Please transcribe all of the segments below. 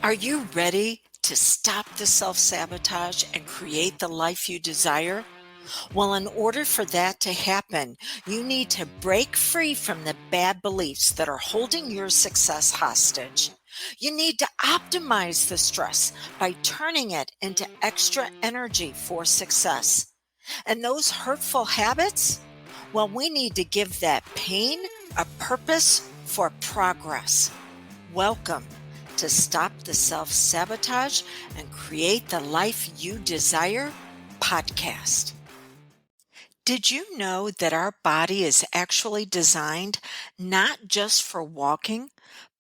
Are you ready to stop the self-sabotage and create the life you desire? Well, in order for that to happen, you need to break free from the bad beliefs that are holding your success hostage. You need to optimize the stress by turning it into extra energy for success. And those hurtful habits? Well, we need to give that pain a purpose for progress. Welcome to Stop the Self Sabotage and Create the Life You Desire podcast. Did you know that our body is actually designed not just for walking,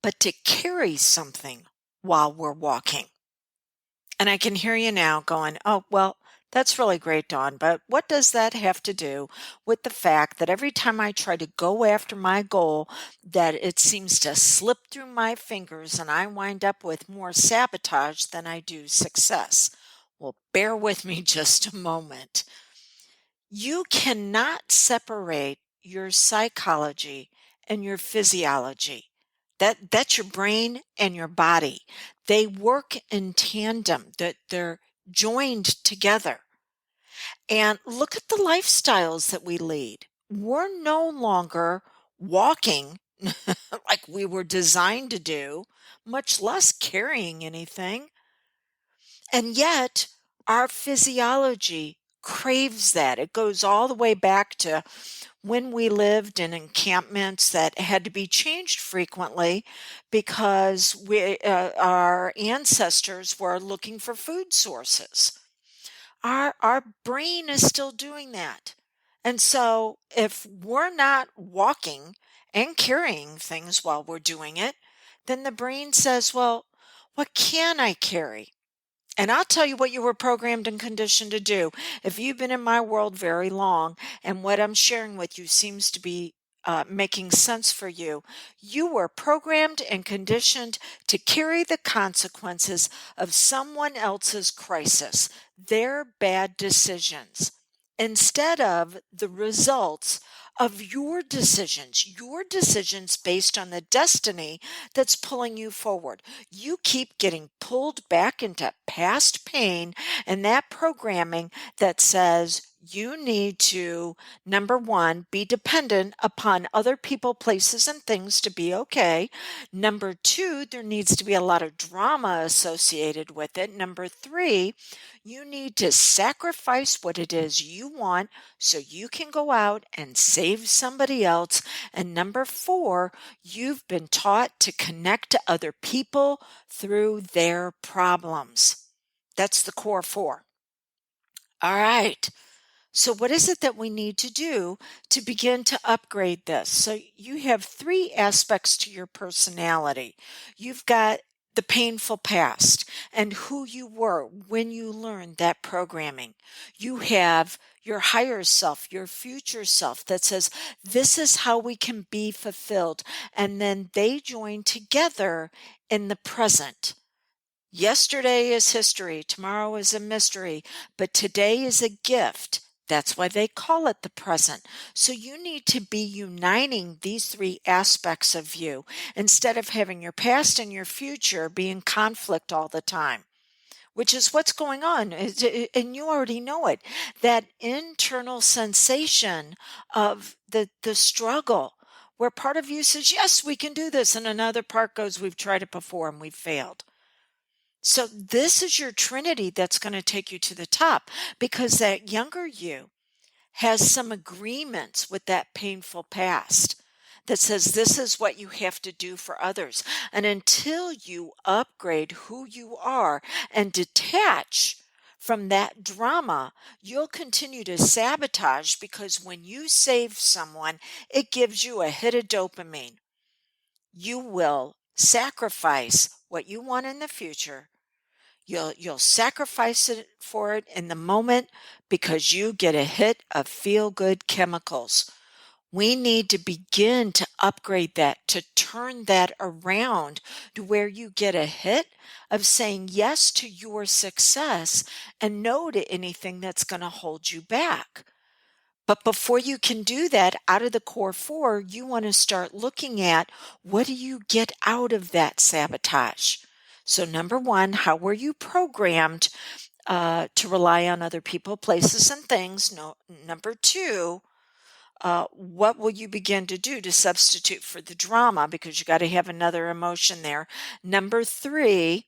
but to carry something while we're walking? And I can hear you now going, oh, well, that's really great, Dawn, but what does that have to do with the fact that every time I try to go after my goal, that it seems to slip through my fingers and I wind up with more sabotage than I do success? Well, bear with me just a moment. You cannot separate your psychology and your physiology. That's your brain and your body. They work in tandem, that they're joined together. And look at the lifestyles that we lead. We're no longer walking like we were designed to do, much less carrying anything. And yet, our physiology craves that. It goes all the way back to when we lived in encampments that had to be changed frequently because our ancestors were looking for food sources. Our brain is still doing that. And so if we're not walking and carrying things while we're doing it, then the brain says, well, what can I carry? And I'll tell you what you were programmed and conditioned to do. If you've been in my world very long and what I'm sharing with you seems to be making sense for you, you were programmed and conditioned to carry the consequences of someone else's crisis, their bad decisions, instead of the results of your decisions based on the destiny that's pulling you forward. You keep getting pulled back into past pain and that programming that says you need to, number one, be dependent upon other people, places, and things to be okay. Number two, there needs to be a lot of drama associated with it. Number three, you need to sacrifice what it is you want so you can go out and save somebody else. And number four, you've been taught to connect to other people through their problems. That's the core four. All right. So what is it that we need to do to begin to upgrade this? So you have three aspects to your personality. You've got the painful past and who you were when you learned that programming. You have your higher self, your future self that says, this is how we can be fulfilled. And then they join together in the present. Yesterday is history, tomorrow is a mystery, but today is a gift. That's why they call it the present. So you need to be uniting these three aspects of you instead of having your past and your future be in conflict all the time, which is what's going on. And you already know it. That internal sensation of the struggle where part of you says, yes, we can do this. And another part goes, we've tried it before and we've failed. So this is your trinity that's going to take you to the top because that younger you has some agreements with that painful past that says this is what you have to do for others. And until you upgrade who you are and detach from that drama, you'll continue to sabotage because when you save someone, it gives you a hit of dopamine. You will sacrifice what you want in the future. You'll sacrifice it for it in the moment because you get a hit of feel-good chemicals. We need to begin to upgrade that, to turn that around to where you get a hit of saying yes to your success and no to anything that's going to hold you back. But before you can do that, out of the core four, you want to start looking at what do you get out of that sabotage? So, number one, how were you programmed to rely on other people, places, and things? No, number two, what will you begin to do to substitute for the drama? Because you got to have another emotion there. Number three,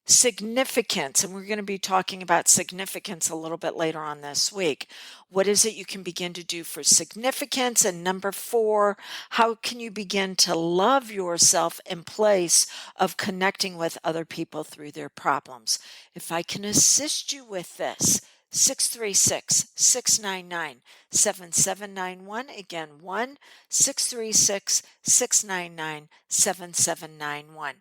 significance. And we're going to be talking about significance a little bit later on this week. What is it you can begin to do for significance? And number four, how can you begin to love yourself in place of connecting with other people through their problems? If I can assist you with this, 636-699-7791. Again, 1-636-699-7791.